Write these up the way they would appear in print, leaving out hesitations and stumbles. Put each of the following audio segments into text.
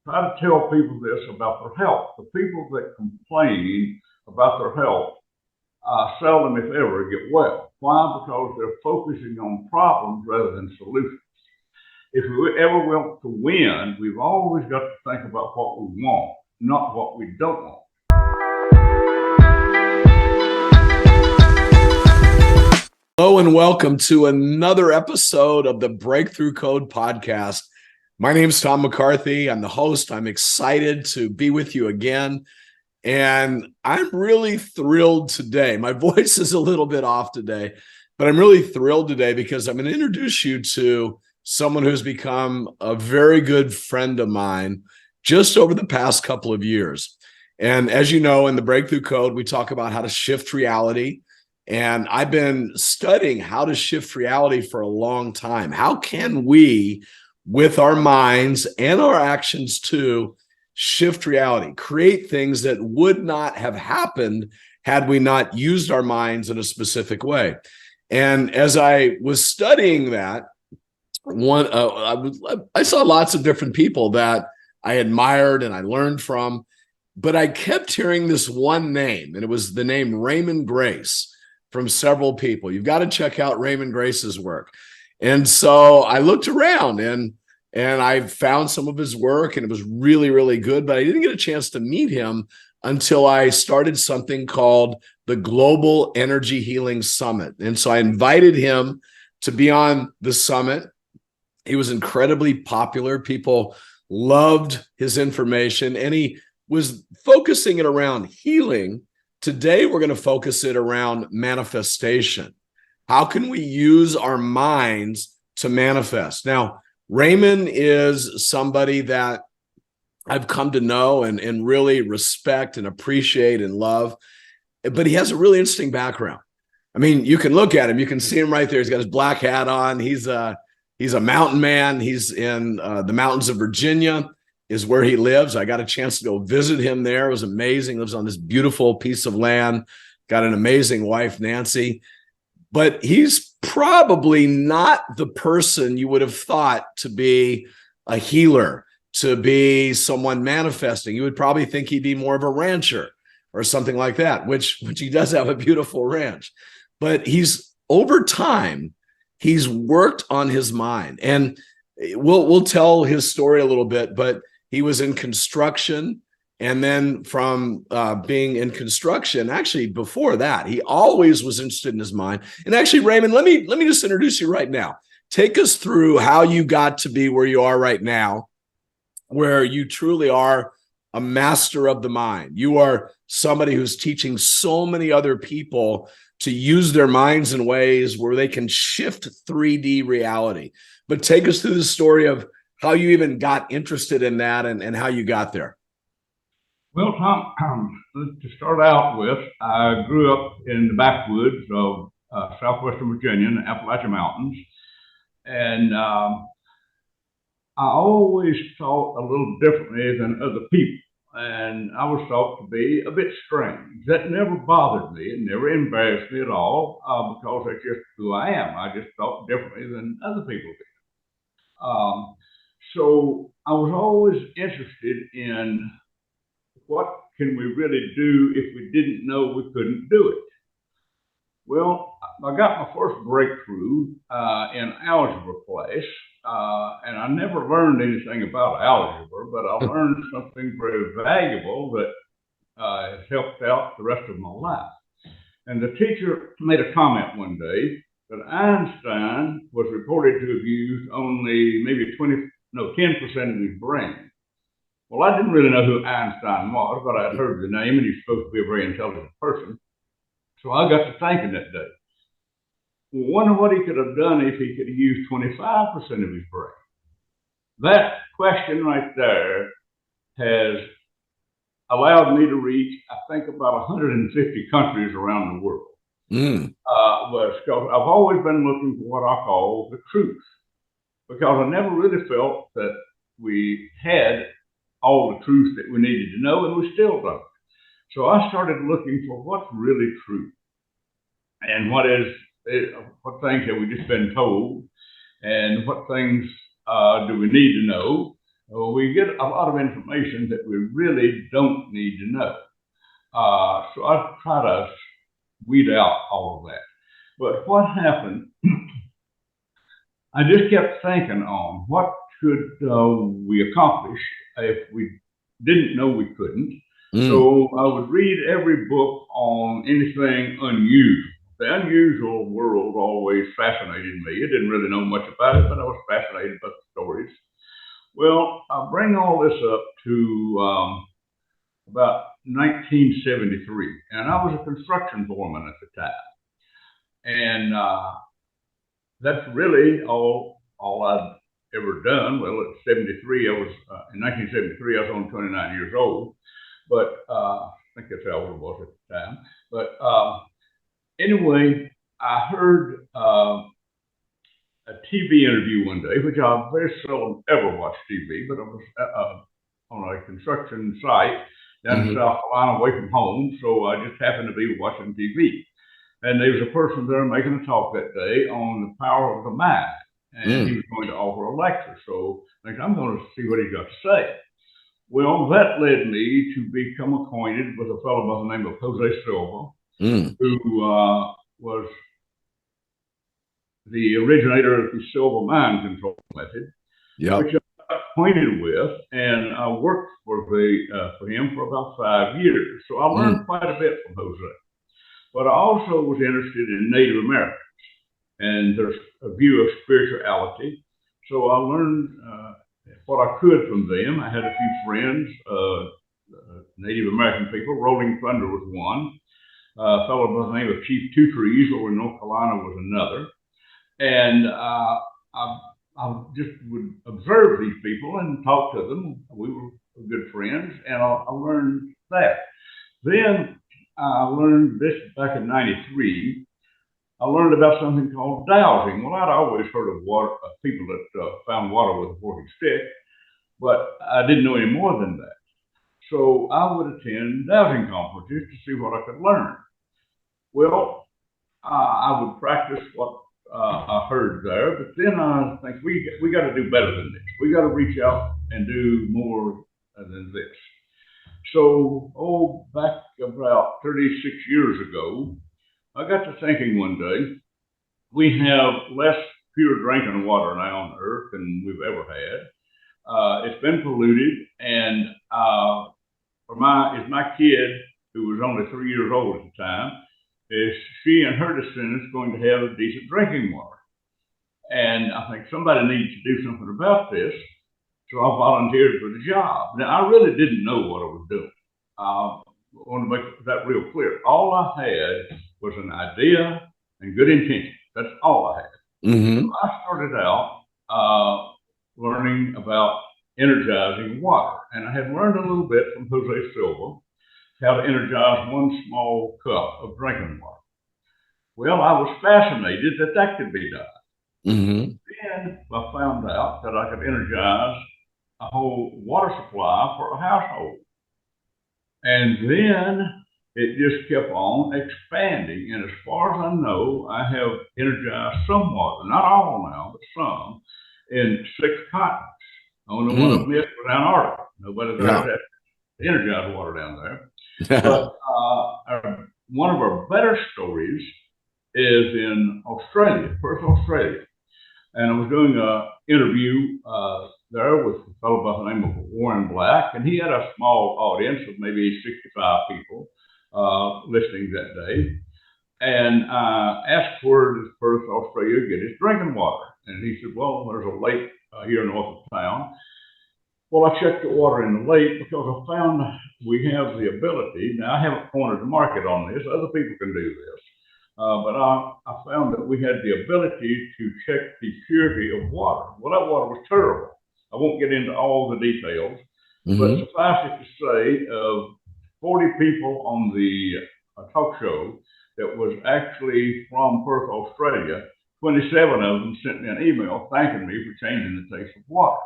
try to tell people this about their health. The people that complain about their health seldom, if ever, get well. Why? Because they're focusing on problems rather than solutions. If we ever want to win, we've always got to think about what we want, not what we don't want. Hello and welcome to another episode of the Breakthrough Code podcast. My name is Tom McCarthy. I'm the host. I'm excited to be with you again. And I'm really thrilled today. My voice is a little bit off today, but I'm really thrilled today because I'm going to introduce you to someone who's become a very good friend of mine just over the past couple of years. And as you know, in the Breakthrough Code, we talk about how to shift reality. And I've been studying how to shift reality for a long time. How can we, with our minds and our actions too, shift reality, create things that would not have happened had we not used our minds in a specific way? And as I was studying that, I saw lots of different people that I admired and I learned from, but I kept hearing this one name, and it was the name Raymon Grace from several people. You've got to check out Raymon Grace's work. And so I looked around and I found some of his work, and it was really, really good, but I didn't get a chance to meet him until I started something called the Global Energy Healing Summit. And so I invited him to be on the summit. He was incredibly popular. People loved his information, and he was focusing it around healing. Today, we're going to focus it around manifestation. How can we use our minds to manifest? Now, Raymon is somebody that I've come to know and really respect and appreciate and love, but he has a really interesting background. I mean, you can look at him, you can see him right there. He's got his black hat on. He's a mountain man. He's in the mountains of Virginia is where he lives. I got a chance to go visit him there. It was amazing. He lives on this beautiful piece of land, got an amazing wife, Nancy. But he's probably not the person you would have thought to be a healer, to be someone manifesting. You would probably think he'd be more of a rancher or something like that, which he does have a beautiful ranch. But over time, he's worked on his mind. And we'll tell his story a little bit, but he was in construction. And then from being in construction, actually before that, he always was interested in his mind. And actually, Raymon, let me just introduce you right now. Take us through how you got to be where you are right now, where you truly are a master of the mind. You are somebody who's teaching so many other people to use their minds in ways where they can shift 3D reality. But take us through the story of how you even got interested in that and how you got there. Well, Tom, to start out with, I grew up in the backwoods of southwestern Virginia in the Appalachian Mountains. And I always thought a little differently than other people. And I was thought to be a bit strange. That never bothered me. It never embarrassed me at all because that's just who I am. I just thought differently than other people did. So I was always interested in what can we really do if we didn't know we couldn't do it. Well, I got my first breakthrough in algebra class, and I never learned anything about algebra, but I learned something very valuable that has helped out the rest of my life. And the teacher made a comment one day that Einstein was reported to have used only maybe 10% of his brain. Well, I didn't really know who Einstein was, but I had heard the name, and he's supposed to be a very intelligent person. So I got to thinking that day. Well, wonder what he could have done if he could have used 25% of his brain. That question right there has allowed me to reach, I think, about 150 countries around the world. Because I've always been looking for what I call the truth, because I never really felt that we had all the truth that we needed to know, and we still don't. So I started looking for what's really true, and what things have we just been told, and what things do we need to know, we get a lot of information that we really don't need to know. So I try to weed out all of that. But what happened, I just kept thinking on what could we accomplish if we didn't know we couldn't. So I would read every book on anything unusual. The unusual world always fascinated me. I didn't really know much about it, but I was fascinated by the stories. Well, I bring all this up to about 1973, and I was a construction foreman at the time. And that's really all I'd ever done. Well, at 73, I was in 1973. I was only 29 years old, but I think that's how old I was at the time. But anyway, I heard a TV interview one day, which I very seldom ever watch TV, but I was on a construction site down in South Carolina away from home, so I just happened to be watching TV. And there was a person there making a talk that day on the power of the mind, and he was going to offer a lecture. So I think I'm going to see what he's got to say. Well, that led me to become acquainted with a fellow by the name of Jose Silva, who was the originator of the Silva mind control method, which I got acquainted with, and I worked for him for about 5 years. So I learned quite a bit from Jose. But I also was interested in Native Americans and their view of spirituality. So I learned what I could from them. I had a few friends, Native American people. Rolling Thunder was one. A fellow by the name of Chief Two Trees over in North Carolina was another. And I just would observe these people and talk to them. We were good friends, and I learned that. Then I learned this back in '93. I learned about something called dowsing. Well, I'd always heard of water, people that found water with a forked stick, but I didn't know any more than that. So I would attend dowsing conferences to see what I could learn. Well, I would practice what I heard there, but then I think we got to do better than this. We got to reach out and do more than this. So, back about 36 years ago, I got to thinking one day, we have less pure drinking water now on Earth than we've ever had. It's been polluted, and for my kid, who was only 3 years old at the time, is she and her descendants going to have decent drinking water? And I think somebody needs to do something about this. So I volunteered for the job. Now, I really didn't know what I was doing. I want to make that real clear. All I had was an idea and good intention. That's all I had. So I started out learning about energizing water. And I had learned a little bit from Jose Silva how to energize one small cup of drinking water. Well, I was fascinated that could be done. Then I found out that I could energize a whole water supply for a household. And then it just kept on expanding. And as far as I know, I have energized some water, not all now, but some, in 6 continents. The only one I've missed was Antarctica. Nobody's ever had energized water down there. But one of our better stories is in Australia, Perth, Australia. And I was doing an interview there with a fellow by the name of Warren Black, and he had a small audience of maybe 65 people listening that day. And I asked where does Perth, Australia get its drinking water? And he said, well, there's a lake here north of town. Well, I checked the water in the lake because I found we have the ability. Now, I haven't cornered the market on this. Other people can do this. But I found that we had the ability to check the purity of water. Well, that water was terrible. I won't get into all the details, but suffice it to say, of 40 people on the talk show that was actually from Perth, Australia, 27 of them sent me an email thanking me for changing the taste of water.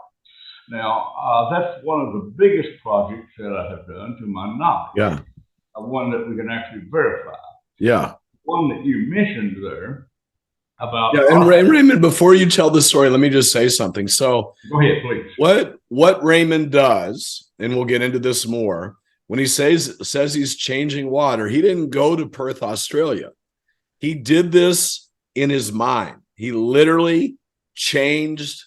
Now, that's one of the biggest projects that I have done to my knowledge. One that we can actually verify. One that you mentioned there about. Yeah, and Raymond, before you tell the story, let me just say something. So, Go ahead, please. what Raymond does, and we'll get into this more, when he says he's changing water, he didn't go to Perth, Australia. He did this in his mind. He literally changed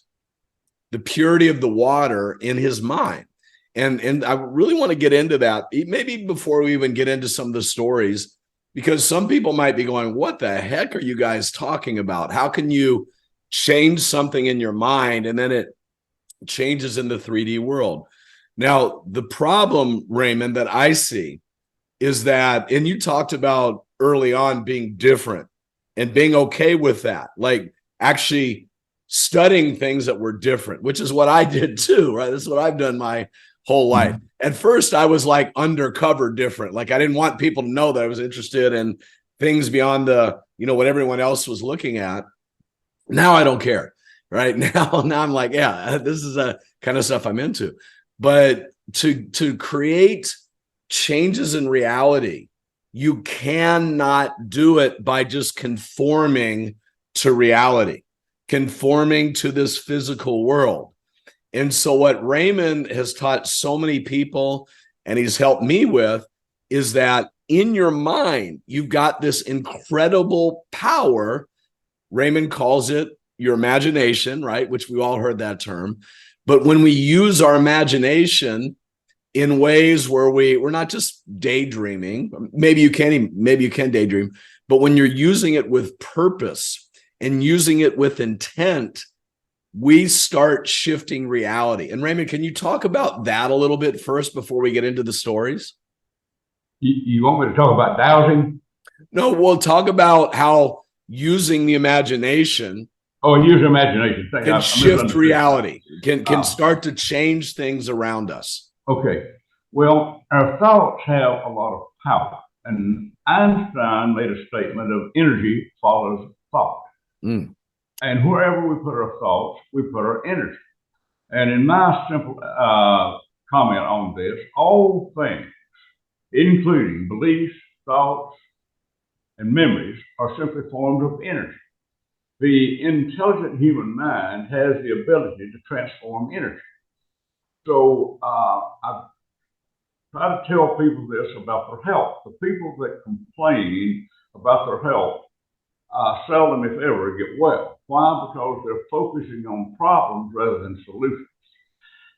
the purity of the water in his mind. And I really want to get into that, maybe before we even get into some of the stories, because some people might be going, what the heck are you guys talking about? How can you change something in your mind and then it changes in the 3D world? Now, the problem, Raymond, that I see is that, and you talked about early on being different and being okay with that, like actually studying things that were different, which is what I did too, right? This is what I've done my whole life. At first, I was like undercover different. Like I didn't want people to know that I was interested in things beyond the, what everyone else was looking at. Now I don't care, right? Now I'm like, yeah, this is a kind of stuff I'm into. But to create changes in reality, you cannot do it by just conforming to reality, conforming to this physical world. And so what Raymond has taught so many people, and he's helped me with, is that in your mind, you've got this incredible power. Raymond calls it your imagination, right? Which we all heard that term. But when we use our imagination in ways where we're not just daydreaming, maybe you can daydream, but when you're using it with purpose and using it with intent, we start shifting reality. And Raymond, can you talk about that a little bit first before we get into the stories? You want me to talk about dowsing? No, we'll talk about how using the imagination. Oh, use imagination. Can shift reality, can start to change things around us. Okay. Well, our thoughts have a lot of power. And Einstein made a statement of energy follows thought. And wherever we put our thoughts, we put our energy. And in my simple comment on this, all things, including beliefs, thoughts, and memories, are simply forms of energy. The intelligent human mind has the ability to transform energy. So I try to tell people this about their health. The people that complain about their health seldom, if ever, get well. Why? Because they're focusing on problems rather than solutions.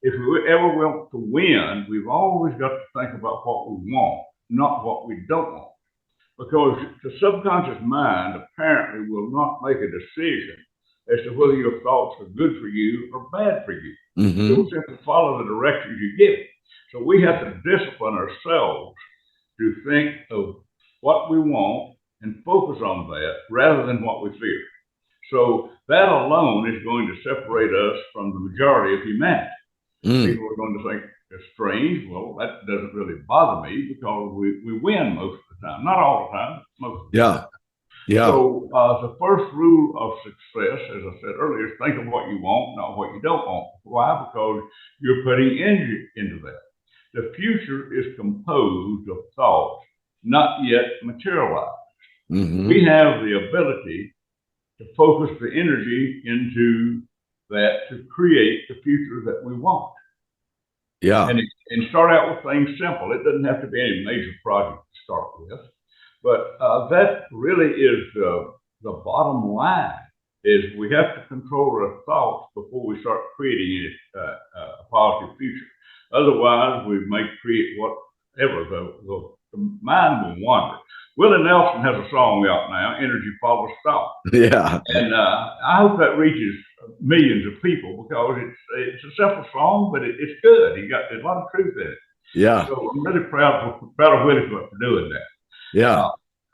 If we ever want to win, we've always got to think about what we want, not what we don't want. Because the subconscious mind apparently will not make a decision as to whether your thoughts are good for you or bad for you. It will simply follow the directions you give it. So we have to discipline ourselves to think of what we want and focus on that rather than what we fear. So that alone is going to separate us from the majority of humanity. People are going to think it's strange. Well, that doesn't really bother me because we win most of the time. Not all the time, most of the time. Yeah. So the first rule of success, as I said earlier, is think of what you want, not what you don't want. Why? Because you're putting energy into that. The future is composed of thoughts not yet materialized. We have the ability to focus the energy into that to create the future that we want. Yeah. And start out with things simple. It doesn't have to be any major project to start with. But that really is the bottom line, is we have to control our thoughts before we start creating a positive future. Otherwise, we may create whatever. The mind will wander. Willie Nelson has a song out now, Energy Follows Thought. Yeah. And I hope that reaches millions of people because it's a simple song, but it's good. There's a lot of truth in it. Yeah. So I'm really proud of Willie for doing that. Yeah.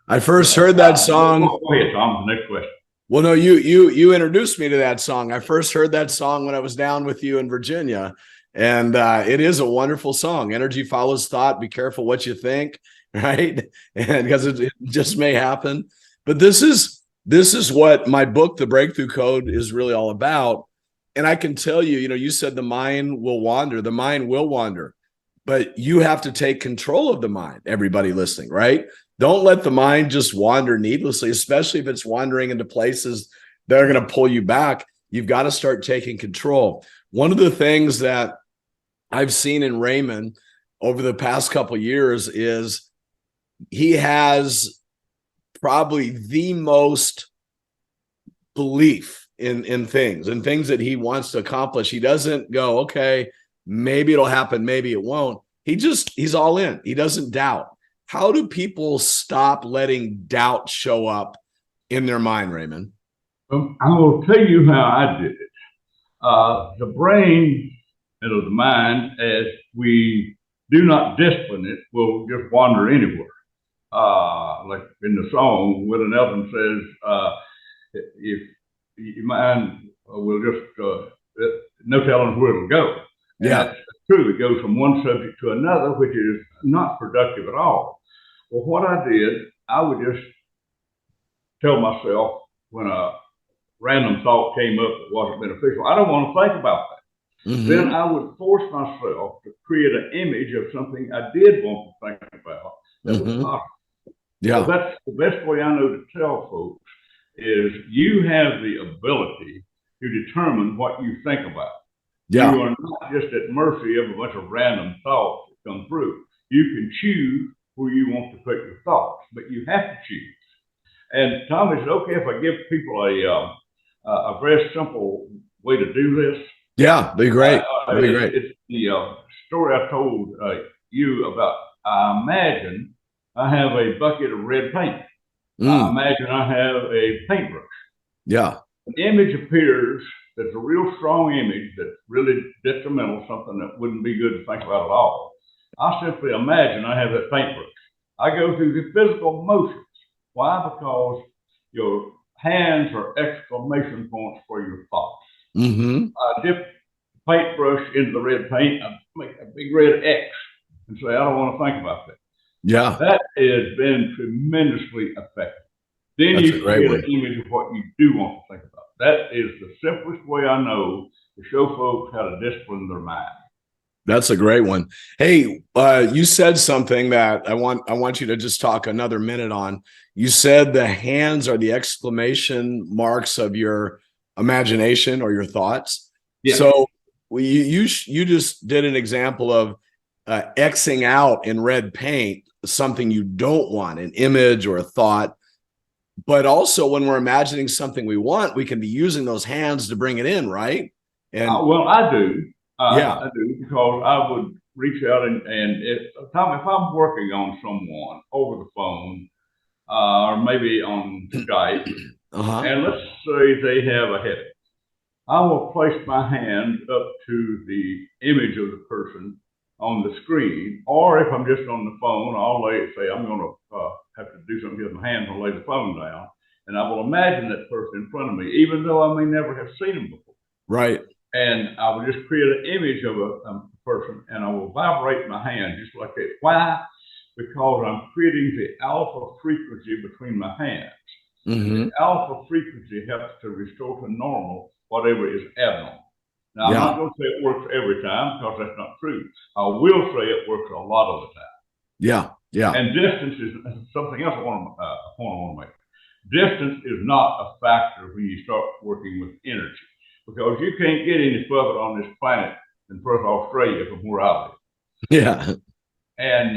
I first heard that song. Go ahead, Tom, the next question. Well, no, you introduced me to that song. I first heard that song when I was down with you in Virginia. And it is a wonderful song. Energy follows thought. Be careful what you think, right? And because it just may happen. But this is what my book, The Breakthrough Code, is really all about. And I can tell you, you said the mind will wander. The mind will wander. but you have to take control of the mind, everybody listening, right? Don't let the mind just wander needlessly, especially if it's wandering into places that are going to pull you back. You've got to start taking control. One of the things that I've seen in Raymon over the past couple of years is he has probably the most belief in things and things that he wants to accomplish. He doesn't go, okay, maybe it'll happen, maybe it won't. He's all in. He doesn't doubt. How do people stop letting doubt show up in their mind, Raymon? I will tell you how I did it. The brain and the mind, as we do not discipline it, will just wander anywhere. Like in the song, Willie Nelson says, if your mind will just, no telling where it'll go. And Yeah. that's true. It goes from one subject to another, which is not productive at all. Well, what I did, I would just tell myself when a random thought came up that wasn't beneficial, I don't want to think about that. Mm-hmm. Then I would force myself to create an image of something I did want to think about that was positive. Yeah. So that's the best way I know to tell folks is you have the ability to determine what you think about. Yeah. You are not just at mercy of a bunch of random thoughts that come through. You can choose where you want to put your thoughts, but you have to choose. And Tom, is it okay if I give people a very simple way to do this? Yeah, be great. That'd be great. It's the story I told you about. I imagine I have a bucket of red paint. I imagine I have a paintbrush. Yeah. An image appears that's a real strong image that's really detrimental, something that wouldn't be good to think about at all. I simply imagine I have that paintbrush. I go through the physical motions. Why? Because your hands are exclamation points for your thoughts. I dip the paintbrush into the red paint, I make a big red X and say, I don't want to think about that. Yeah. That has been tremendously effective. Then That's you create an image of what you do want to think about. That is the simplest way I know to show folks how to discipline their mind. That's a great one. Hey, you said something that I want you to just talk another minute on. You said the hands are the exclamation marks of your imagination or your thoughts. Yes. So you just did an example of Xing out in red paint something you don't want, an image or a thought. But also when we're imagining something we want, we can be using those hands to bring it in, right? And well, I do. Yeah. I do, because I would reach out and Tom, if I'm working on someone over the phone or maybe on Skype, and let's say they have a headache, I will place my hand up to the image of the person on the screen, or if I'm just on the phone, I'll say I'm going to have to do something with my hands and lay the phone down, and I will imagine that person in front of me, even though I may never have seen them before. Right. And I will just create an image of a person, and I will vibrate my hand just like that. Why? Because I'm creating the alpha frequency between my hands. The alpha frequency helps to restore to normal whatever is abnormal. Now, I'm not going to say it works every time, because that's not true. I will say it works a lot of the time. Yeah. Yeah. And distance is something else I want to make. Distance is not a factor when you start working with energy, because you can't get any further on this planet than Perth, Australia, from where I live. Yeah. And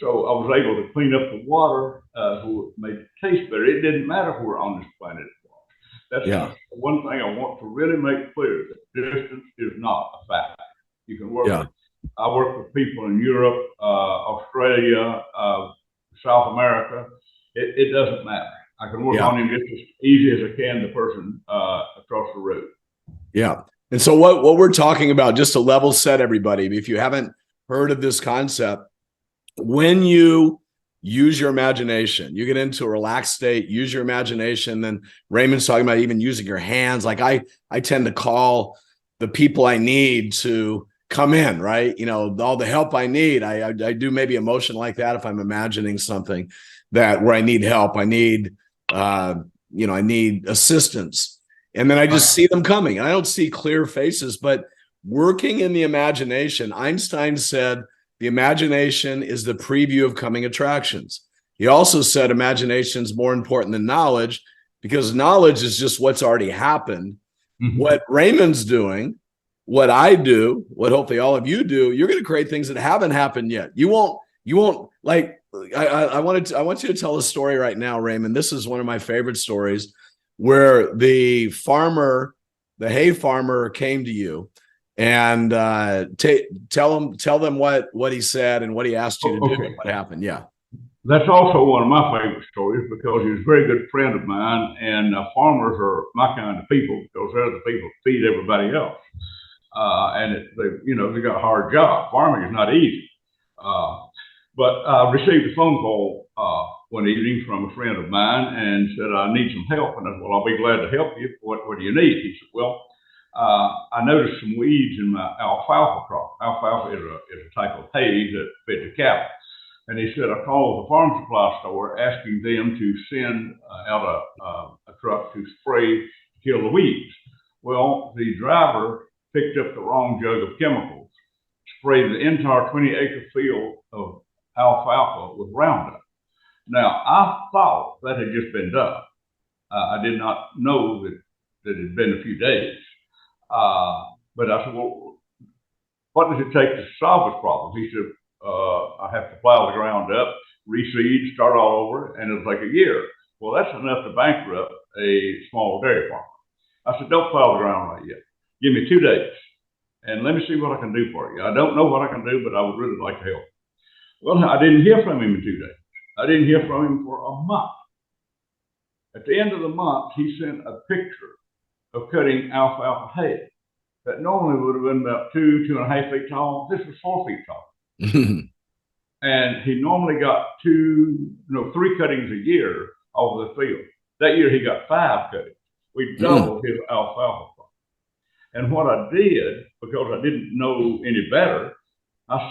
so I was able to clean up the water, who made it taste better. It didn't matter where on this planet it was. That's one thing I want to really make clear, that distance is not a factor. You can work with, I work with people in Europe, Australia, South America. It doesn't matter. I can work on him just as easy as I can the person across the road. Yeah. And so what we're talking about, just to level set everybody, if you haven't heard of this concept, when you use your imagination, you get into a relaxed state, use your imagination. Then Raymond's talking about even using your hands. Like I tend to call the people I need to come in, right? You know, all the help I need. I do maybe a motion like that if I'm imagining something that where I need help, I need, I need assistance. And then I just see them coming. And I don't see clear faces, but working in the imagination. Einstein said the imagination is the preview of coming attractions. He also said imagination is more important than knowledge because knowledge is just what's already happened. Mm-hmm. What Raymon's doing, what I do, what hopefully all of you do, you're going to create things that haven't happened yet. You won't like, I want you to tell a story right now, Raymond. This is one of my favorite stories where the hay farmer came to you and tell them what he said and what he asked you to do and what happened. Yeah. That's also one of my favorite stories because he was a very good friend of mine, and farmers are my kind of people because they're the people who feed everybody else. They got a hard job. Farming is not easy. But I received a phone call one evening from a friend of mine and said, I need some help. And I said, well, I'll be glad to help you. What do you need? He said, well, I noticed some weeds in my alfalfa crop. Alfalfa is a type of hay that fed the cattle. And he said, I called the farm supply store asking them to send out a truck to spray to kill the weeds. Well, the driver picked up the wrong jug of chemicals, sprayed the entire 20-acre field of alfalfa with Roundup. Now, I thought that had just been done. I did not know that it had been a few days. But I said, well, what does it take to solve this problem? He said, I have to plow the ground up, reseed, start all over, and it'll take a year. Well, that's enough to bankrupt a small dairy farmer. I said, don't plow the ground right yet. Give me 2 days, and let me see what I can do for you. I don't know what I can do, but I would really like to help. Well, I didn't hear from him in 2 days. I didn't hear from him for a month. At the end of the month, he sent a picture of cutting alfalfa hay that normally would have been about 2.5 feet tall. This was 4 feet tall. And he normally got 3 cuttings a year off the field. That year he got 5 cuttings. We doubled his alfalfa crop. And what I did, because I didn't know any better, I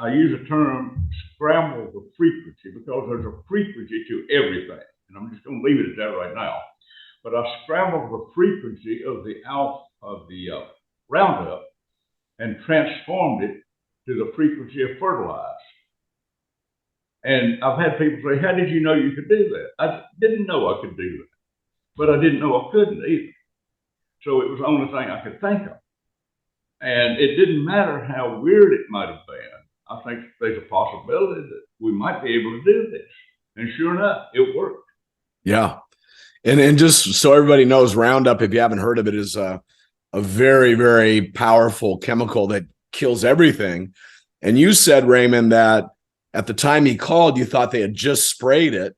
use the term scramble the frequency because there's a frequency to everything. And I'm just going to leave it at that right now. But I scrambled the frequency of the Roundup and transformed it to the frequency of fertilizer. And I've had people say, how did you know you could do that? I didn't know I could do that, but I didn't know I couldn't either. So it was the only thing I could think of. And it didn't matter how weird it might have been. I think there's a possibility that we might be able to do this. And sure enough, it worked. Yeah. And just so everybody knows, Roundup, if you haven't heard of it, is a very, very powerful chemical that kills everything. And you said, Raymond, that at the time he called, you thought they had just sprayed it,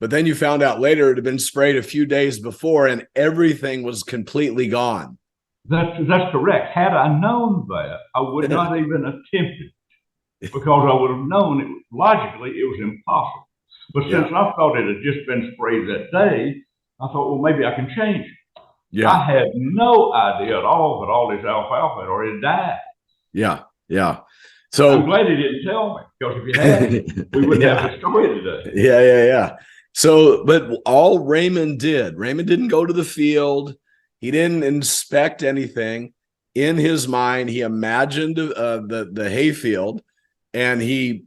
but then you found out later it had been sprayed a few days before and everything was completely gone. That's correct. Had I known that, I would not even attempt it because I would have known logically it was impossible. But since I thought it had just been sprayed that day, I thought, well, maybe I can change it. Yeah. I had no idea at all that all this alfalfa had already died. Yeah. So I'm glad he didn't tell me because if he had, we wouldn't have the story today. Yeah. So, but all Raymond didn't go to the field. He didn't inspect anything. In his mind, he imagined the hayfield, and he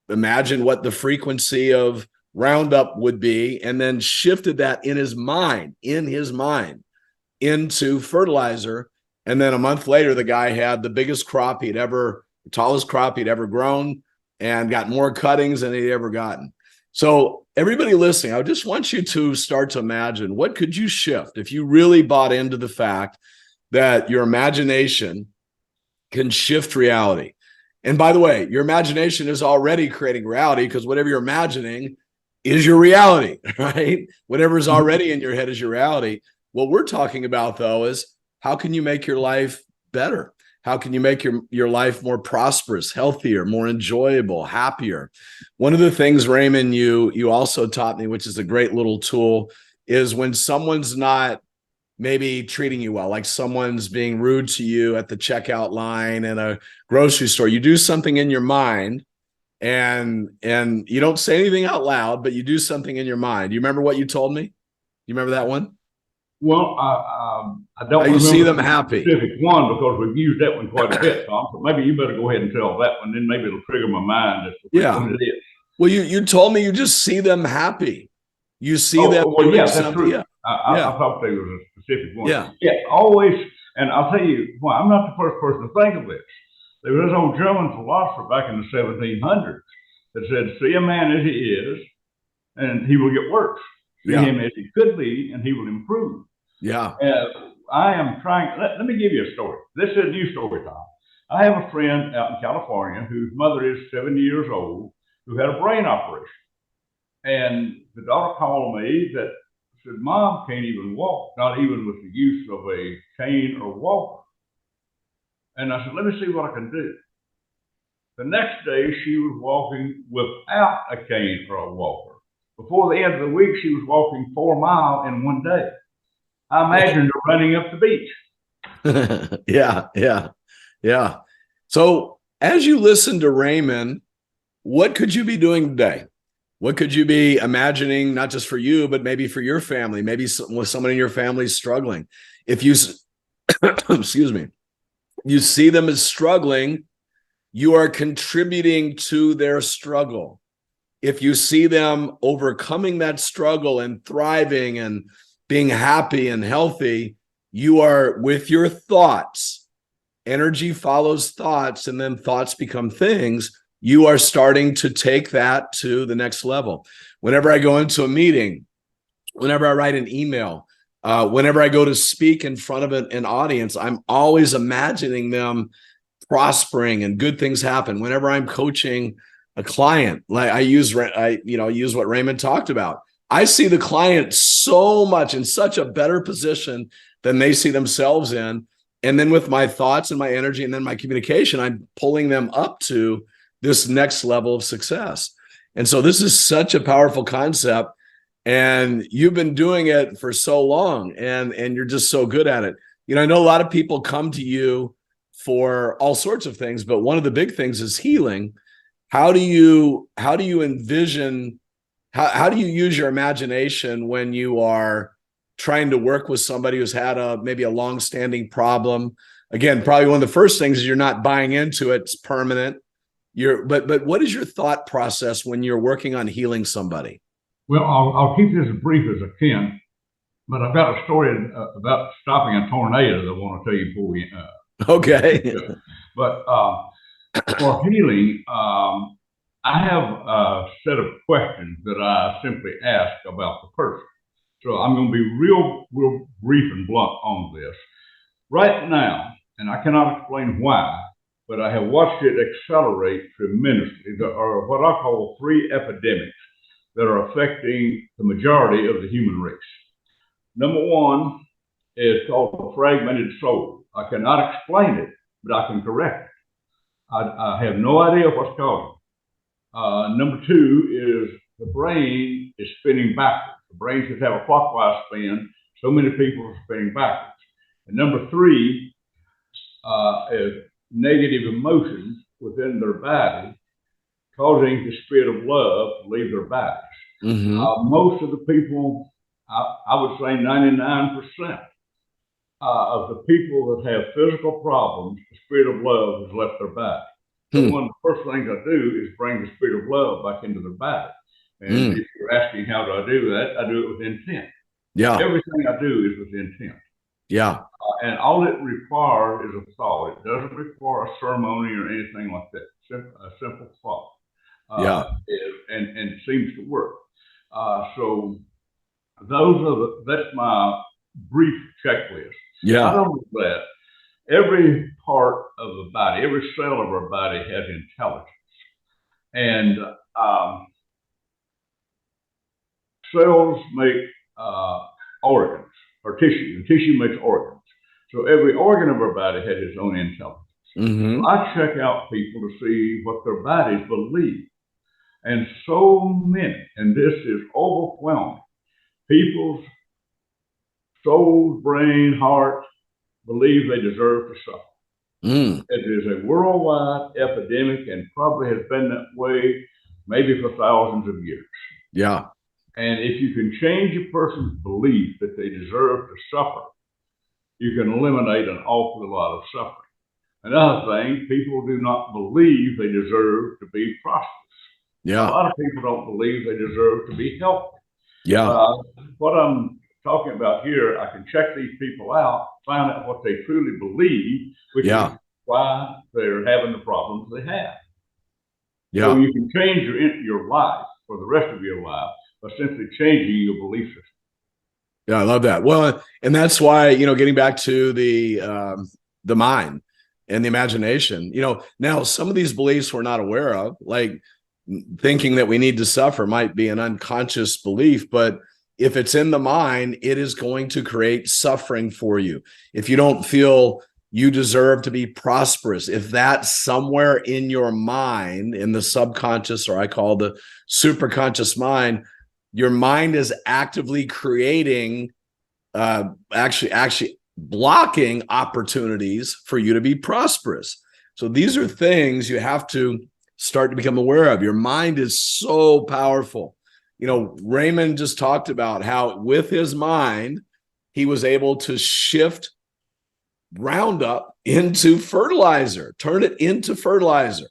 imagined what the frequency of Roundup would be, and then shifted that in his mind into fertilizer. And then a month later, the guy had the biggest crop the tallest crop he'd ever grown, and got more cuttings than he'd ever gotten. So everybody listening, I just want you to start to imagine, what could you shift if you really bought into the fact that your imagination can shift reality? And by the way, your imagination is already creating reality because whatever you're imagining is your reality, right? Whatever is already in your head is your reality. What we're talking about, though, is how can you make your life better? How can you make your life more prosperous, healthier, more enjoyable, happier? One of the things, Raymond, you also taught me, which is a great little tool, is when someone's not maybe treating you well, like someone's being rude to you at the checkout line in a grocery store, you do something in your mind, and you don't say anything out loud, but you do something in your mind. You remember what you told me? You remember that one? Well, I don't How you see remember them the happy. specific one because we've used that one quite a bit, Tom. So maybe you better go ahead and tell that one. Then maybe it'll trigger my mind as to which Yeah. one it is. Well, you told me you just see them happy. You see them Oh, well, doing yeah, that's something. true. Yeah. I thought there was a specific one. Yeah. Yeah, always. And I'll tell you, well, I'm not the first person to think of this. There was this old German philosopher back in the 1700s that said, see a man as he is, and he will get worse. See him as he could be, and he will improve. Yeah. I am trying, let me give you a story. This is a new story time. I have a friend out in California whose mother is 70 years old who had a brain operation. And the daughter called me that said, Mom can't even walk, not even with the use of a cane or walker. And I said, let me see what I can do. The next day, she was walking without a cane or a walker. Before the end of the week, she was walking 4 miles in one day. I imagined her running up the beach. Yeah. So as you listen to Raymon, what could you be doing today? What could you be imagining, not just for you, but maybe for your family, maybe with someone in your family struggling? If you, excuse me, you see them as struggling, you are contributing to their struggle. If you see them overcoming that struggle and thriving and being happy and healthy, you are, with your thoughts, energy follows thoughts, and then thoughts become things. You are starting to take that to the next level. Whenever I go into a meeting, whenever I write an email, whenever I go to speak in front of an audience, I'm always imagining them prospering and good things happen. Whenever I'm coaching a client, like I use what Raymon talked about. I see the client so much in such a better position than they see themselves in. And then with my thoughts and my energy and then my communication, I'm pulling them up to this next level of success. And so this is such a powerful concept. And you've been doing it for so long, and you're just so good at it. I know a lot of people come to you for all sorts of things, but one of the big things is healing. How do you envision, how do you use your imagination when you are trying to work with somebody who's had maybe a long-standing problem? Again, probably one of the first things is you're not buying into it. It's permanent. But what is your thought process when you're working on healing somebody? Well, I'll keep this as brief as I can, but I've got a story about stopping a tornado that I want to tell you before we. Okay. But for healing, I have a set of questions that I simply ask about the person. So I'm going to be real brief and blunt on this. Right now, and I cannot explain why, but I have watched it accelerate tremendously. There are what I call 3 epidemics that are affecting the majority of the human race. Number one is called the fragmented soul. I cannot explain it, but I can correct it. I have no idea what's causing it. Number 2 is the brain is spinning backwards. The brain should have a clockwise spin. So many people are spinning backwards. And number 3 is negative emotions within their body causing the spirit of love to leave their bodies. Most of the people, I would say 99% of the people that have physical problems, the spirit of love has left their body. So one of the first things I do is bring the spirit of love back into their body. And if you're asking how do I do that, I do it with intent. Yeah. Everything I do is with intent. Yeah. And all it requires is a thought. It doesn't require a ceremony or anything like that. A simple thought. And it seems to work. So that's my brief checklist. Yeah. Not only that, every part of the body, every cell of our body has intelligence. And cells make organs or tissue, and tissue makes organs. So every organ of our body has its own intelligence. So I check out people to see what their bodies believe. And so many, and this is overwhelming, people's soul, brain, heart believe they deserve to suffer. It is a worldwide epidemic and probably has been that way maybe for thousands of years. 'Yeah. And if you can change a person's belief that they deserve to suffer, you can eliminate an awful lot of suffering. Another thing, people do not believe they deserve to be prosperous. A Yeah. lot of people don't believe they deserve to be healthy. Yeah. What I'm talking about here, I can check these people out, find out what they truly believe, which is why they're having the problems they have. Yeah. So you can change your life for the rest of your life by simply changing your belief system. Yeah, I love that. Well, and that's why, you know, getting back to the mind and the imagination, you know, now some of these beliefs we're not aware of, like thinking that we need to suffer might be an unconscious belief, but if it's in the mind, it is going to create suffering for you. If you don't feel you deserve to be prosperous, if that's somewhere in your mind, in the subconscious, or I call the superconscious mind, your mind is actively creating, actually blocking opportunities for you to be prosperous. So these are things you have to start to become aware of. Your mind is so powerful. You know, Raymond just talked about how with his mind, he was able to shift Roundup into fertilizer, turn it into fertilizer.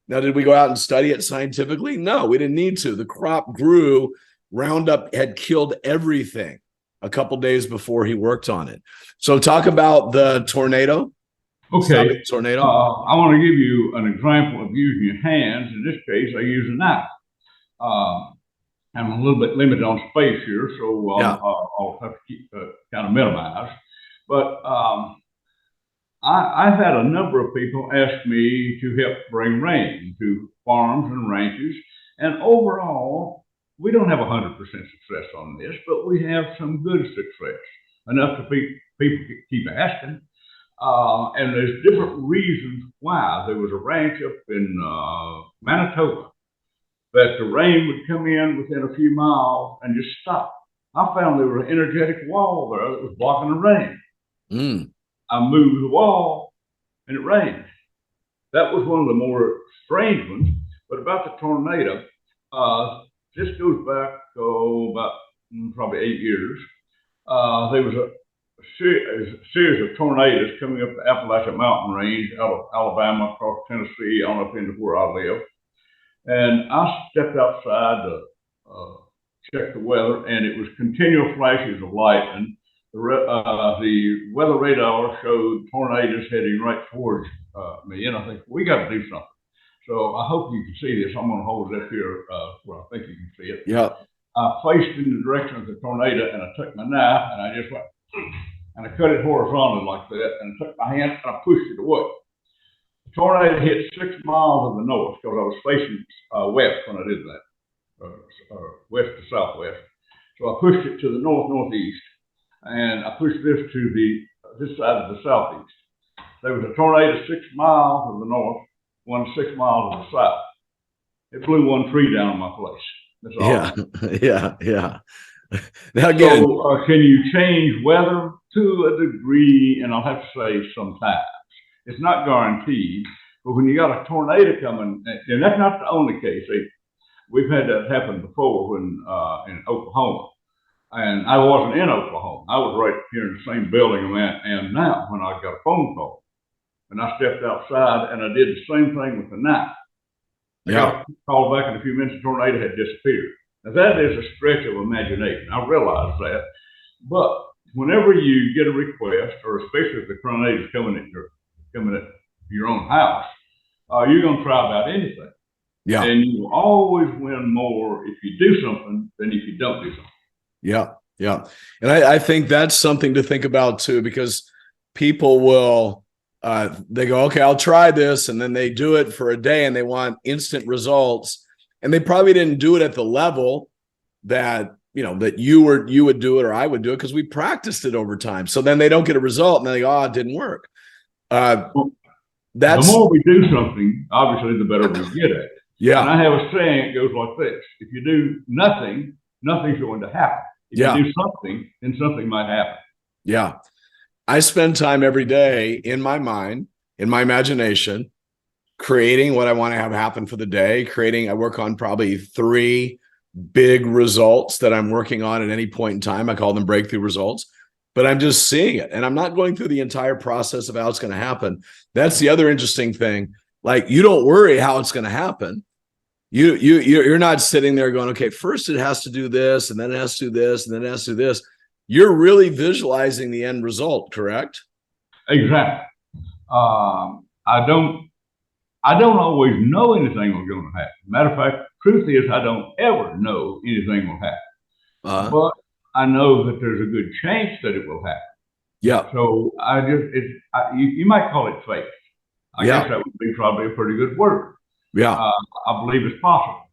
Now, did we go out and study it scientifically? No, we didn't need to. The crop grew. Roundup had killed everything a couple days before he worked on it. So talk about the tornado. Okay. Tornado. I want to give you an example of using your hands. In this case, I use a knife. I'm a little bit limited on space here, so I'll have to keep kind of minimized. But I've had a number of people ask me to help bring rain to farms and ranches, and overall, we don't have 100% success on this, but we have some good success, enough to people keep asking. And there's different reasons why. There was a ranch up in Manitoba that the rain would come in within a few miles and just stop. I found there was an energetic wall there that was blocking the rain. I moved the wall and it rained. That was one of the more strange ones. But about the tornado, this goes back about probably 8 years. There was a series of tornadoes coming up the Appalachian Mountain Range out of Alabama, across Tennessee, on up into where I live. And I stepped outside to check the weather, and it was continual flashes of lightning. The weather radar showed tornadoes heading right towards me, and I think we got to do something. So I hope you can see this. I'm going to hold it up here where I think you can see it. Yeah. I faced in the direction of the tornado, and I took my knife, and I just went, and I cut it horizontally like that, and I took my hand and I pushed it away. The tornado hit 6 miles of the north because I was facing west when I did that, west to southwest. So I pushed it to the northeast, and I pushed this to this side of the southeast. There was a tornado 6 miles of the north, 6 miles of the south. It blew one tree down in my place. That's all. Yeah. Now again, so, can you change weather? To a degree, and I'll have to say sometimes. It's not guaranteed, but when you got a tornado coming, and that's not the only case. We've had that happen before when in Oklahoma, and I wasn't in Oklahoma. I was right here in the same building I'm at and now when I got a phone call, and I stepped outside and I did the same thing with the knife. I got called back in a few minutes. The tornado had disappeared. Now that is a stretch of imagination. I realize that, but whenever you get a request, or especially if the tornado is coming at your own house, you're going to try about anything. Yeah. And you will always win more if you do something than if you don't do something. Yeah. And I think that's something to think about too, because people will, they go, okay, I'll try this. And then they do it for a day and they want instant results. And they probably didn't do it at the level that, that you would do it or I would do it, because we practiced it over time. So then they don't get a result and they go, oh, it didn't work. The more we do something, obviously, the better we get at it. Yeah. And I have a saying, it goes like this: if you do nothing, nothing's going to happen. If you do something, then something might happen. Yeah. I spend time every day in my mind, in my imagination, creating what I want to have happen for the day. I work on probably 3 big results that I'm working on at any point in time. I call them breakthrough results. but I'm just seeing it. And I'm not going through the entire process of how it's going to happen. That's the other interesting thing. Like, you don't worry how it's going to happen. You're not sitting there going, okay, first it has to do this, and then it has to do this, and then it has to do this. You're really visualizing the end result, correct? Exactly. I don't always know anything is going to happen. Matter of fact, truth is, I don't ever know anything will happen. But I know that there's a good chance that it will happen. Yeah. So you might call it faith. I guess that would be probably a pretty good word. Yeah. I believe it's possible.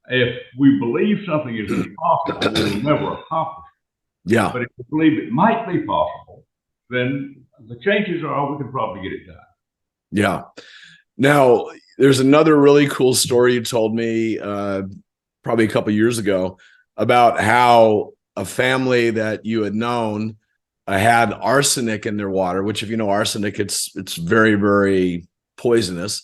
If we believe something is impossible, we'll never accomplish it. Yeah. But if we believe it might be possible, then the chances are we can probably get it done. Yeah. Now, there's another really cool story you told me probably a couple of years ago about how a family that you had known had arsenic in their water, which, if you know arsenic, it's very, very poisonous.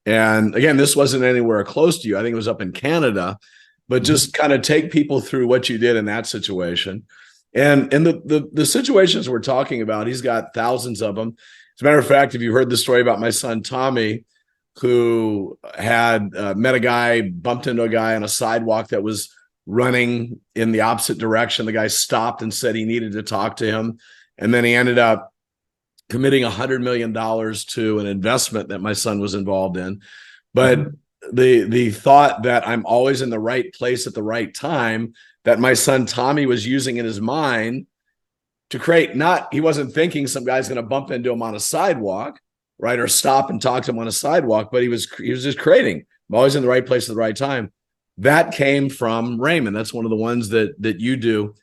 And again, this wasn't anywhere close to you. I think it was up in Canada, but just kind of take people through what you did in that situation. And the situations we're talking about, he's got thousands of them. As a matter of fact, if you heard the story about my son, Tommy, who had met a guy, bumped into a guy on a sidewalk that was running in the opposite direction. The guy stopped and said he needed to talk to him. And then he ended up committing $100 million to an investment that my son was involved in. But the thought that I'm always in the right place at the right time, that my son Tommy was using in his mind to create, he wasn't thinking some guy's going to bump into him on a sidewalk, right? Or stop and talk to him on a sidewalk, but he was just creating, I'm always in the right place at the right time. That came from Raymon. That's one of the ones that you do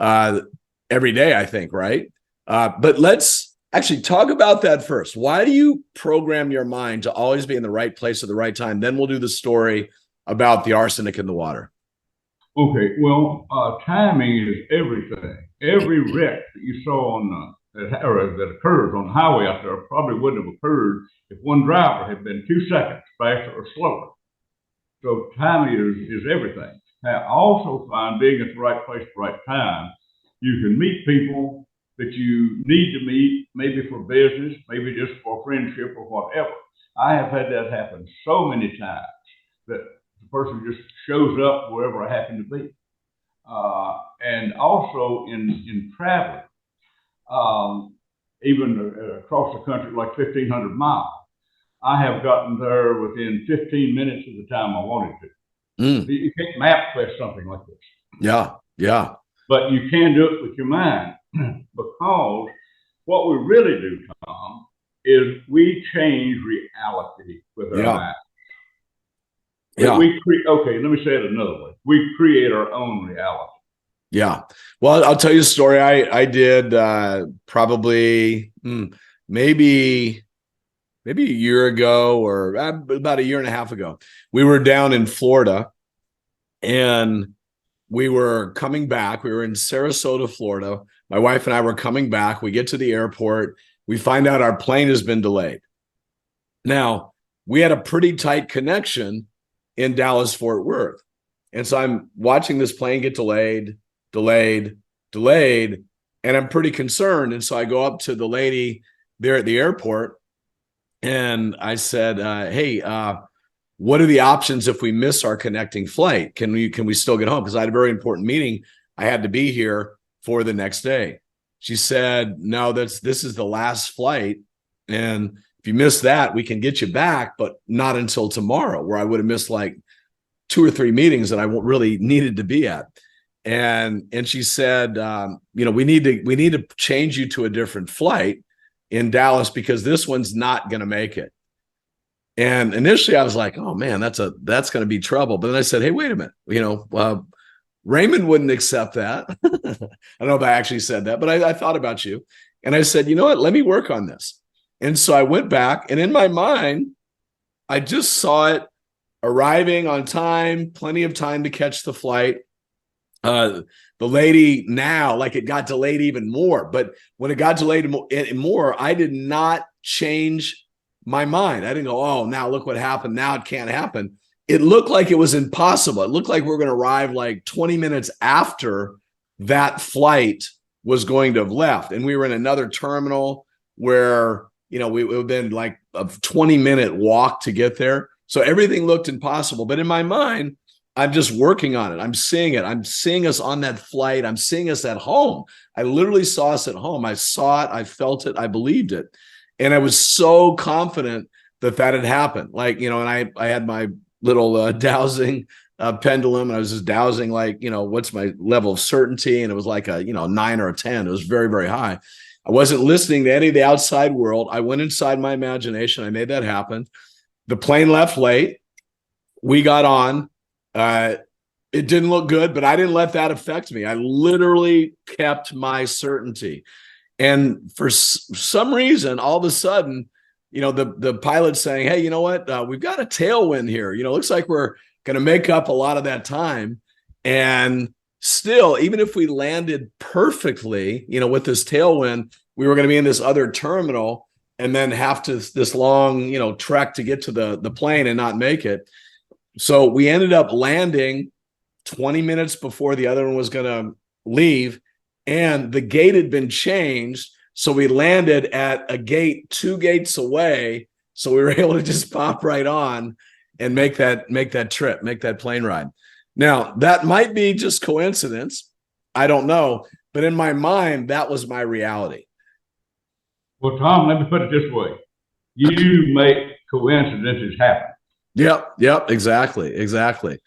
every day, I think, right? But let's actually talk about that first. Why do you program your mind to always be in the right place at the right time? Then we'll do the story about the arsenic in the water. Okay, well, timing is everything. Every wreck that you saw that occurs on the highway out there probably wouldn't have occurred if one driver had been 2 seconds faster or slower. So timing is everything. I also find being at the right place at the right time, you can meet people that you need to meet, maybe for business, maybe just for friendship or whatever. I have had that happen so many times that the person just shows up wherever I happen to be. And also in traveling, even across the country, like 1,500 miles, I have gotten there within 15 minutes of the time I wanted to. You can't map quest something like this. Yeah, yeah. But you can do it with your mind, because what we really do, Tom, is we change reality with our mind. Yeah. Okay, let me say it another way. We create our own reality. Yeah. Well, I'll tell you a story. I did probably maybe a year ago, or about a year and a half ago. We were down in Florida, and we were coming back. We were in Sarasota, Florida. My wife and I were coming back. We get to the airport. We find out our plane has been delayed. Now, we had a pretty tight connection in Dallas, Fort Worth. And so I'm watching this plane get delayed, and I'm pretty concerned. And so I go up to the lady there at the airport, and I said, hey, what are the options if we miss our connecting flight? Can we still get home? Because I had a very important meeting. I had to be here for the next day. She said, no, this is the last flight. And if you miss that, we can get you back, but not until tomorrow, where I would have missed like 2 or 3 meetings that I really needed to be at. And she said, we need to change you to a different flight in Dallas, because this one's not going to make it. And initially I was like, oh man, that's going to be trouble. But then I said, hey, wait a minute. Raymon wouldn't accept that. I don't know if I actually said that, but I thought about you. And I said, you know what, let me work on this. And so I went back, and in my mind, I just saw it arriving on time, plenty of time to catch the flight. The lady now, like, it got delayed even more. But when it got delayed more, I did not change my mind. I didn't go, oh, now look what happened. Now it can't happen. It looked like it was impossible. It looked like we were going to arrive like 20 minutes after that flight was going to have left. And we were in another terminal where, it would have been like a 20-minute walk to get there. So everything looked impossible. But in my mind, I'm just working on it. I'm seeing it. I'm seeing us on that flight. I'm seeing us at home. I literally saw us at home. I saw it. I felt it. I believed it. And I was so confident that had happened. And I had my little dowsing pendulum, and I was just dowsing what's my level of certainty? And it was like a 9 or a 10. It was very, very high. I wasn't listening to any of the outside world. I went inside my imagination. I made that happen. The plane left late. We got on. It didn't look good, but I didn't let that affect me. I literally kept my certainty. And for some reason, all of a sudden, the pilot's saying, hey, you know what? We've got a tailwind here. Looks like we're going to make up a lot of that time. And still, even if we landed perfectly, with this tailwind, we were going to be in this other terminal and then have to this long, trek to get to the plane and not make it. So we ended up landing 20 minutes before the other one was going to leave, and the gate had been changed. So we landed at a gate 2 gates away. So we were able to just pop right on and make that trip, make that plane ride. Now, that might be just coincidence. I don't know. But in my mind, that was my reality. Well, Tom, let me put it this way. You make coincidences happen. Yep, exactly.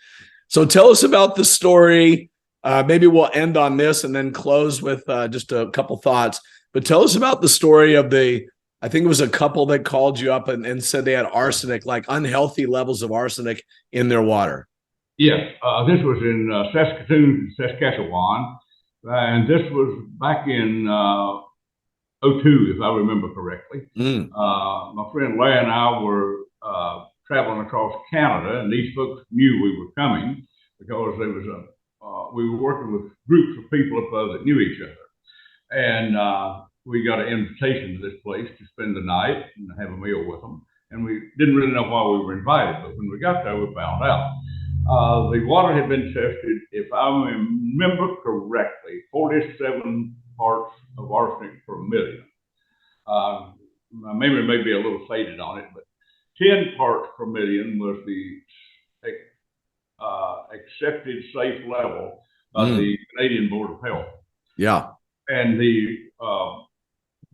So tell us about the story. Maybe we'll end on this and then close with just a couple thoughts. But tell us about the story of I think it was a couple that called you up and said they had arsenic, like unhealthy levels of arsenic in their water. Yes, this was in Saskatchewan, and this was back in '02, if I remember correctly. My friend Larry and I were traveling across Canada, and these folks knew we were coming because there was we were working with groups of people up there that knew each other, and we got an invitation to this place to spend the night and have a meal with them. And we didn't really know why we were invited, but when we got there, we found out. The water had been tested, if I remember correctly, 47 parts of arsenic per million. My memory may be a little faded on it, but 10 parts per million was the accepted safe level of the Canadian Board of Health. Yeah. And the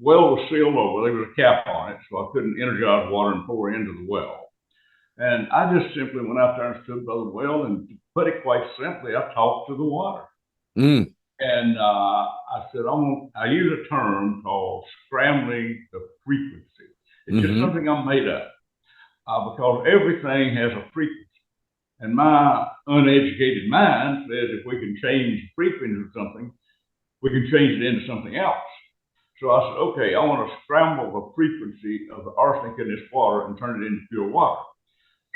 well was sealed over. There was a cap on it, so I couldn't energize water and pour into the well. And I just simply went out there and stood by the well, and to put it quite simply, I talked to the water. And I said, I use a term called scrambling the frequency. It's just something I'm made up because everything has a frequency. And my uneducated mind says if we can change the frequency of something, we can change it into something else. So I said, okay, I want to scramble the frequency of the arsenic in this water and turn it into pure water.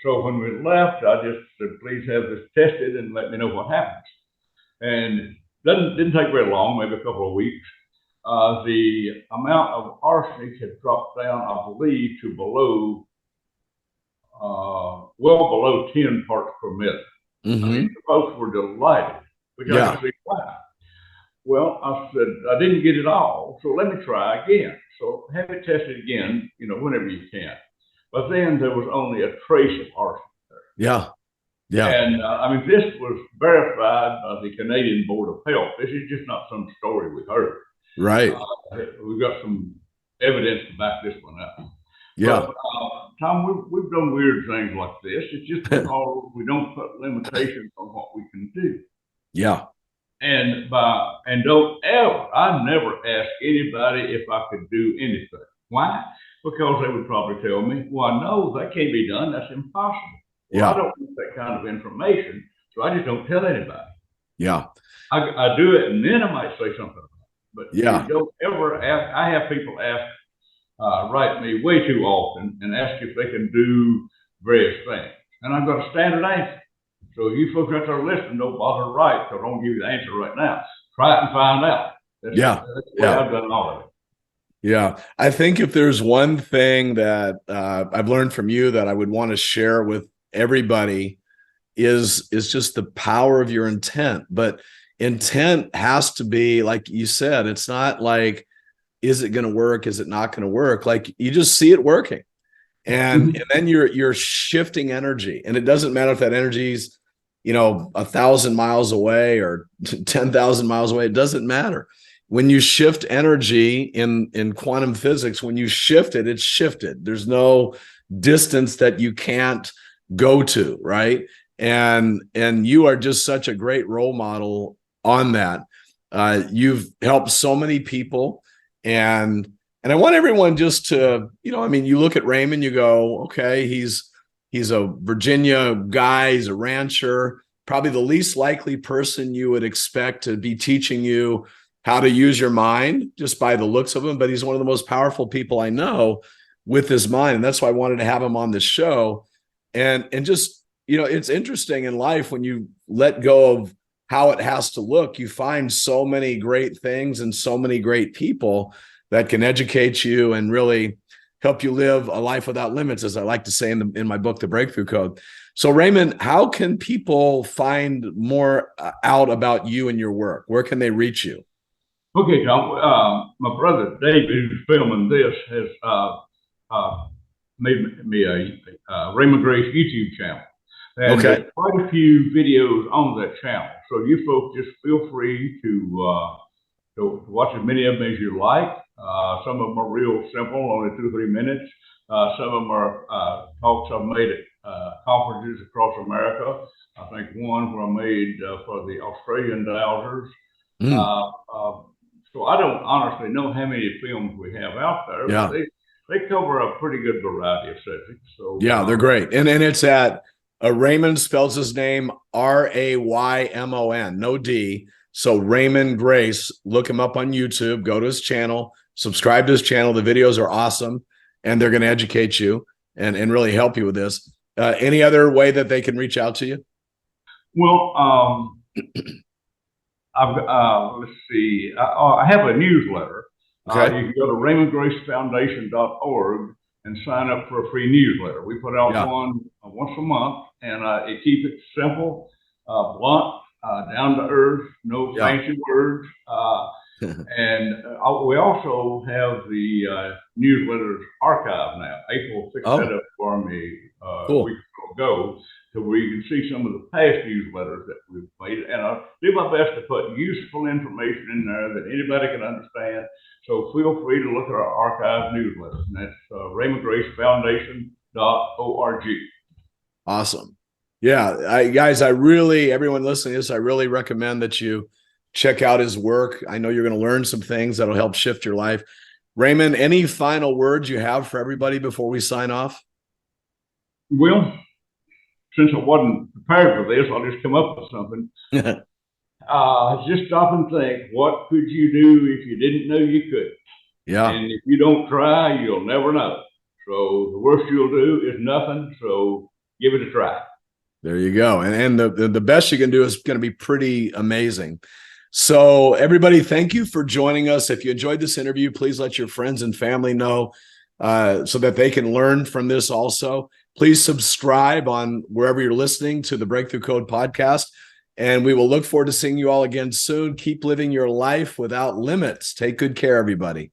So when we left, I just said, please have this tested and let me know what happens. And didn't take very long, maybe a couple of weeks. The amount of arsenic had dropped down, I believe, to below, well below 10 parts per million. I mean, the folks were delighted, which I can see why. Well, I said, I didn't get it all, so let me try again. So have it tested again, whenever you can. But then there was only a trace of arsenic there. Yeah. And I mean, this was verified by the Canadian Board of Health. This is just not some story we heard. Right. We've got some evidence to back this one up. Yeah. But, Tom, we've done weird things like this. It's just because we don't put limitations on what we can do. Yeah. And I never ask anybody if I could do anything. Why? Because they would probably tell me, well, no, that can't be done. That's impossible. Well, I don't want that kind of information, so I just don't tell anybody. Yeah. I do it, and then I might say something about it. But you don't ever ask. I have people write me way too often and ask if they can do various things. And I've got a standard answer. So you folks out there listening, don't bother to write, because I don't give you the answer right now. Try it and find out. That's I've done all of it. Yeah. I think if there's one thing that I've learned from you that I would want to share with everybody is just the power of your intent. But intent has to be, like you said, it's not like, is it going to work? Is it not going to work? Like, you just see it working. And then you're shifting energy. And it doesn't matter if that energy's, 1,000 miles away or 10,000 miles away. It doesn't matter. When you shift energy in quantum physics, when you shift it, it's shifted. There's no distance that you can't go to, right? And you are just such a great role model on that. You've helped so many people, and I want everyone just to, you look at Raymon, you go, okay, he's a Virginia guy, he's a rancher, probably the least likely person you would expect to be teaching you how to use your mind just by the looks of him, but he's one of the most powerful people I know with his mind. And that's why I wanted to have him on this show. And just, it's interesting in life when you let go of how it has to look, you find so many great things and so many great people that can educate you and really help you live a life without limits, as I like to say in my book, The Breakthrough Code. So Raymon, how can people find more out about you and your work? Where can they reach you? Okay, Tom. My brother David, who's filming this, has made me a Raymon Grace YouTube channel. And there's quite a few videos on that channel. So you folks just feel free to watch as many of them as you like. Some of them are real simple, only 2 or 3 minutes. Some of them are talks I've made at conferences across America. I think one where I made for the Australian dowsers. So I don't honestly know how many films we have out there, but they cover a pretty good variety of subjects. So they're great. And it's at Raymon spells his name Raymon, no D. So Raymon Grace, look him up on YouTube, go to his channel, subscribe to his channel. The videos are awesome, and they're going to educate you and really help you with this. Any other way that they can reach out to you? Well, let's see. I have a newsletter. Okay. You can go to RaymondGraceFoundation.org and sign up for a free newsletter. We put out one once a month, and it keeps it simple, blunt, down to earth, no fancy words. And we also have the newsletters archived now. April picked that up for me a week ago, so where you can see some of the past newsletters that we've made. And I do my best to put useful information in there that anybody can understand. So feel free to look at our archived newsletters, and that's RaymondGraceFoundation.org. Awesome. Yeah, guys, everyone listening to this, I really recommend that you check out his work. I know you're going to learn some things that'll help shift your life. Raymon, any final words you have for everybody before we sign off? Well, since I wasn't prepared for this, I'll just come up with something. Just stop and think, what could you do if you didn't know you could? Yeah. And if you don't try, you'll never know. So the worst you'll do is nothing. So give it a try. There you go. And the best you can do is going to be pretty amazing. So everybody, thank you for joining us. If you enjoyed this interview, please let your friends and family know so that they can learn from this also. Please subscribe on wherever you're listening to the Breakthrough Code podcast. And we will look forward to seeing you all again soon. Keep living your life without limits. Take good care, everybody.